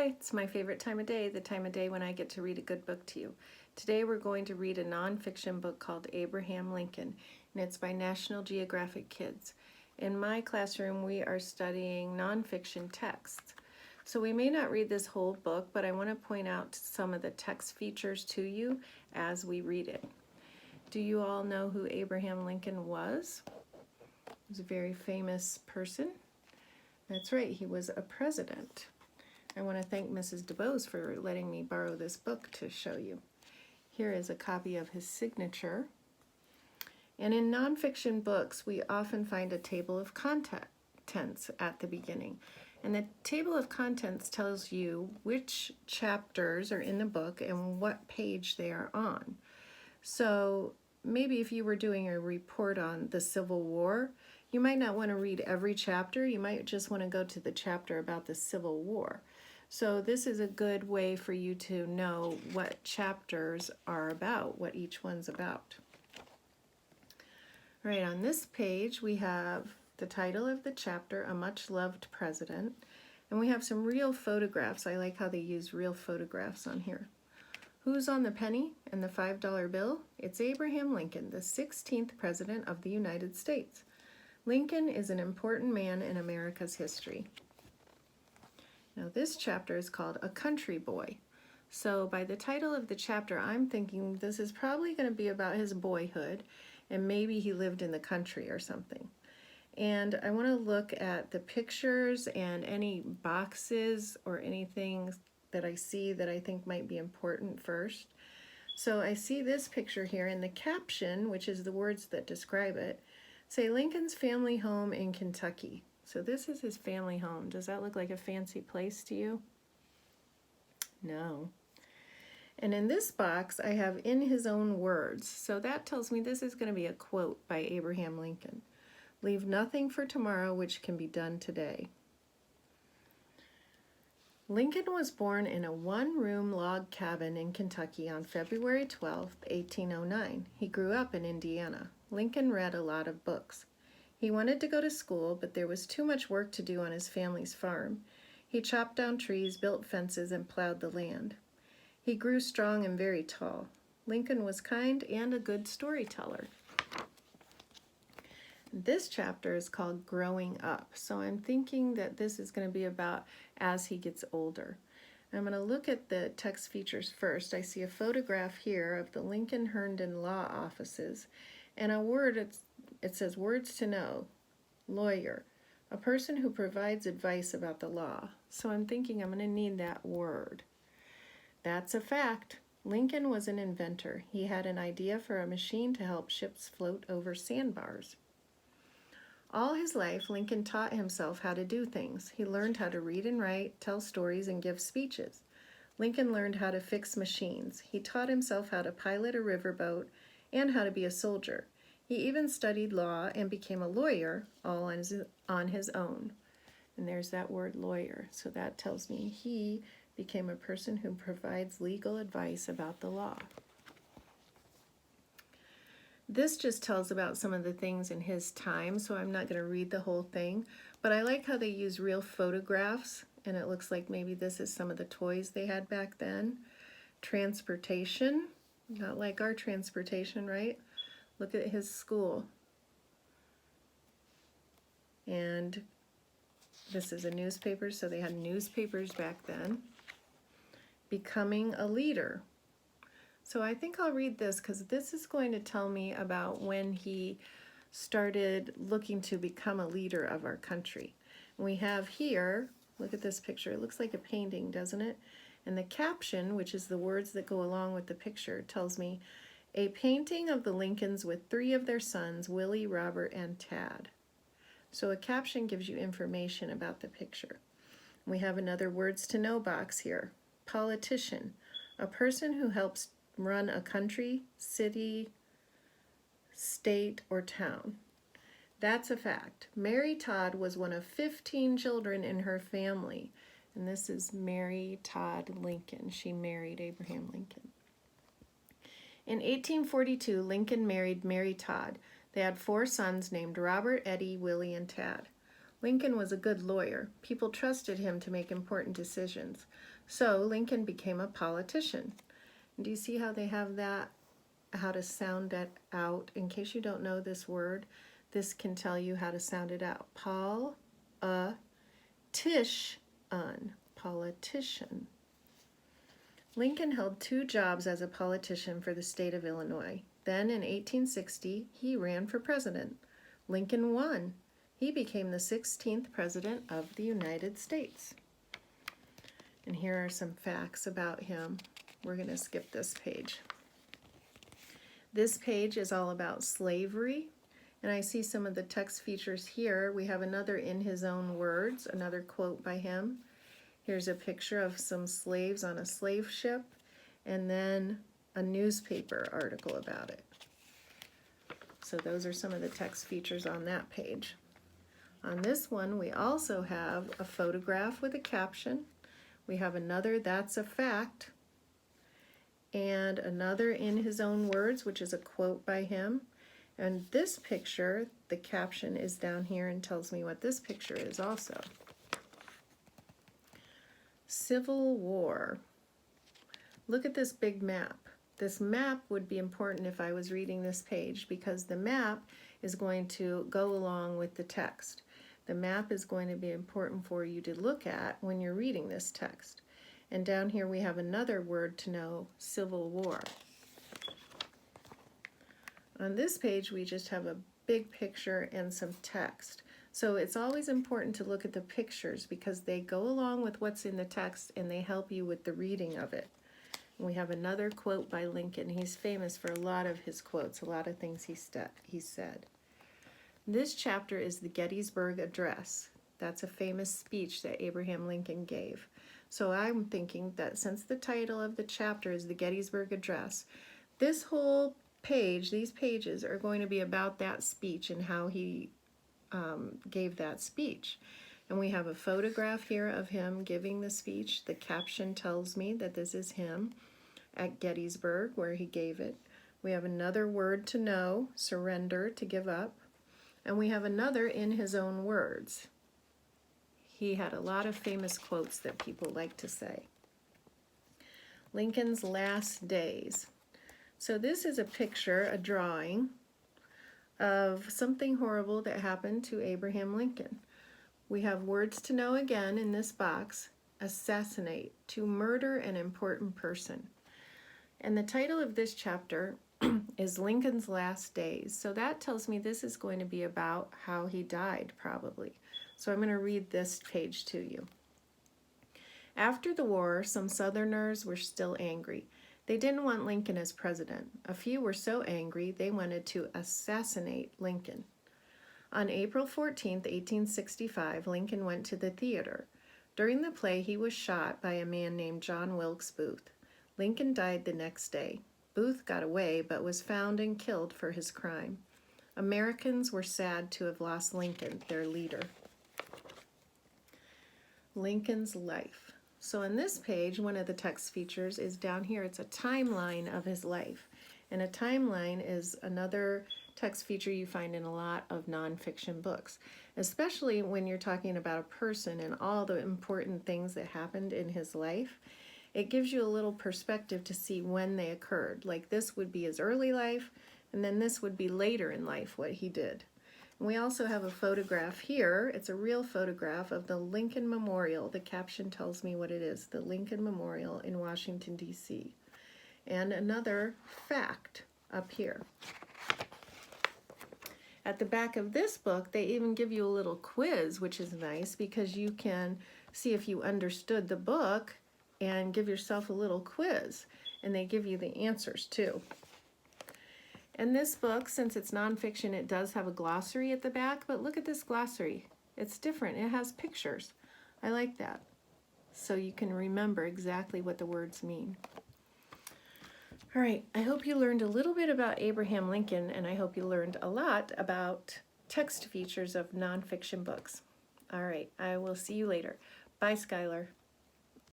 Hi, it's my favorite time of day, the time of day when I get to read a good book to you. Today we're going to read a nonfiction book called Abraham Lincoln, and it's by National Geographic Kids. In my classroom, we are studying nonfiction texts. So we may not read this whole book, but I want to point out some of the text features to you as we read it. Do you all know who Abraham Lincoln was? He was a very famous person. That's right, he was a president. I want to thank Mrs. DeBose for letting me borrow this book to show you. Here is a copy of his signature. And in nonfiction books, we often find a table of contents at the beginning. And the table of contents tells you which chapters are in the book and what page they are on. So maybe if you were doing a report on the Civil War, you might not want to read every chapter. You might just want to go to the chapter about the Civil War. So this is a good way for you to know what chapters are about, what each one's about. All right, on this page we have the title of the chapter, A Much Loved President, and we have some real photographs. I like how they use real photographs on here. Who's on the penny and the $5 bill? It's Abraham Lincoln, the 16th President of the United States. Lincoln is an important man in America's history. Now this chapter is called A Country Boy. So by the title of the chapter, I'm thinking this is probably going to be about his boyhood, and maybe he lived in the country or something. And I want to look at the pictures and any boxes or anything that I see that I think might be important first. So I see this picture here, and the caption, which is the words that describe it, say Lincoln's family home in Kentucky. So this is his family home. Does that look like a fancy place to you? No. And in this box, I have in his own words. So that tells me this is going to be a quote by Abraham Lincoln. Leave nothing for tomorrow which can be done today. Lincoln was born in a one-room log cabin in Kentucky on February 12, 1809. He grew up in Indiana. Lincoln read a lot of books. He wanted to go to school, but there was too much work to do on his family's farm. He chopped down trees, built fences, and plowed the land. He grew strong and very tall. Lincoln was kind and a good storyteller. This chapter is called Growing Up, so I'm thinking that this is going to be about as he gets older. I'm going to look at the text features first. I see a photograph here of the Lincoln Herndon Law Offices, and a word, it says words to know, lawyer, a person who provides advice about the law. So I'm thinking I'm going to need that word. That's a fact. Lincoln was an inventor. He had an idea for a machine to help ships float over sandbars. All his life, Lincoln taught himself how to do things. He learned how to read and write, tell stories, and give speeches. Lincoln learned how to fix machines. He taught himself how to pilot a riverboat and how to be a soldier. He even studied law and became a lawyer, all on his own. And there's that word lawyer. So that tells me he became a person who provides legal advice about the law. This just tells about some of the things in his time, so I'm not going to read the whole thing. But I like how they use real photographs, and it looks like maybe this is some of the toys they had back then. Transportation, not like our transportation, right? Look at his school. And this is a newspaper, so they had newspapers back then. Becoming a leader. So I think I'll read this because this is going to tell me about when he started looking to become a leader of our country. We have here, look at this picture, it looks like a painting, doesn't it? And the caption, which is the words that go along with the picture, tells me, a painting of the Lincolns with 3 of their sons, Willie, Robert, and Tad. So a caption gives you information about the picture. We have another words to know box here. Politician, a person who helps run a country, city, state, or town. That's a fact. Mary Todd was one of 15 children in her family. And this is Mary Todd Lincoln. She married Abraham Lincoln. In 1842, Lincoln married Mary Todd. They had 4 sons named Robert, Eddie, Willie, and Tad. Lincoln was a good lawyer. People trusted him to make important decisions. So Lincoln became a politician. Do you see how they have that, how to sound that out? In case you don't know this word, this can tell you how to sound it out. Politician. Lincoln held 2 jobs as a politician for the state of Illinois. Then in 1860, he ran for president. Lincoln won. He became the 16th president of the United States. And here are some facts about him. We're going to skip this page. This page is all about slavery. And I see some of the text features here. We have another in his own words, another quote by him. Here's a picture of some slaves on a slave ship, and then a newspaper article about it. So those are some of the text features on that page. On this one, we also have a photograph with a caption. We have another, that's a fact, and another in his own words, which is a quote by him. And this picture, the caption is down here and tells me what this picture is also. Civil War. Look at this big map. This map would be important if I was reading this page because the map is going to go along with the text. The map is going to be important for you to look at when you're reading this text. And down here we have another word to know, Civil War. On this page we just have a big picture and some text. So it's always important to look at the pictures because they go along with what's in the text and they help you with the reading of it. And we have another quote by Lincoln. He's famous for a lot of his quotes, a lot of things he said. This chapter is the Gettysburg Address. That's a famous speech that Abraham Lincoln gave. So I'm thinking that since the title of the chapter is the Gettysburg Address, this whole page, these pages are going to be about that speech and how he gave that speech. And we have a photograph here of him giving the speech. The caption tells me that this is him at Gettysburg where he gave it. We have another word to know, surrender, to give up. And we have another in his own words. He had a lot of famous quotes that people like to say. Lincoln's last days. So this is a picture, a drawing of something horrible that happened to Abraham Lincoln. We have words to know again in this box. Assassinate, to murder an important person. And the title of this chapter is Lincoln's Last Days. So that tells me this is going to be about how he died, probably. So I'm going to read this page to you. After the war, some Southerners were still angry. They didn't want Lincoln as president. A few were so angry they wanted to assassinate Lincoln. On April 14, 1865, Lincoln went to the theater. During the play, he was shot by a man named John Wilkes Booth. Lincoln died the next day. Booth got away but was found and killed for his crime. Americans were sad to have lost Lincoln, their leader. Lincoln's life. So on this page, one of the text features is down here. It's a timeline of his life. And a timeline is another text feature you find in a lot of nonfiction books, especially when you're talking about a person and all the important things that happened in his life. It gives you a little perspective to see when they occurred. Like this would be his early life, and then this would be later in life, what he did. And we also have a photograph here. It's a real photograph of the Lincoln Memorial. The caption tells me what it is, the Lincoln Memorial in Washington, D.C. And another fact up here. At the back of this book, they even give you a little quiz, which is nice because you can see if you understood the book and give yourself a little quiz. And they give you the answers too. And this book, since it's nonfiction, it does have a glossary at the back, but look at this glossary. It's different. It has pictures. I like that. So you can remember exactly what the words mean. All right, I hope you learned a little bit about Abraham Lincoln, and I hope you learned a lot about text features of nonfiction books. All right, I will see you later. Bye, Skylar.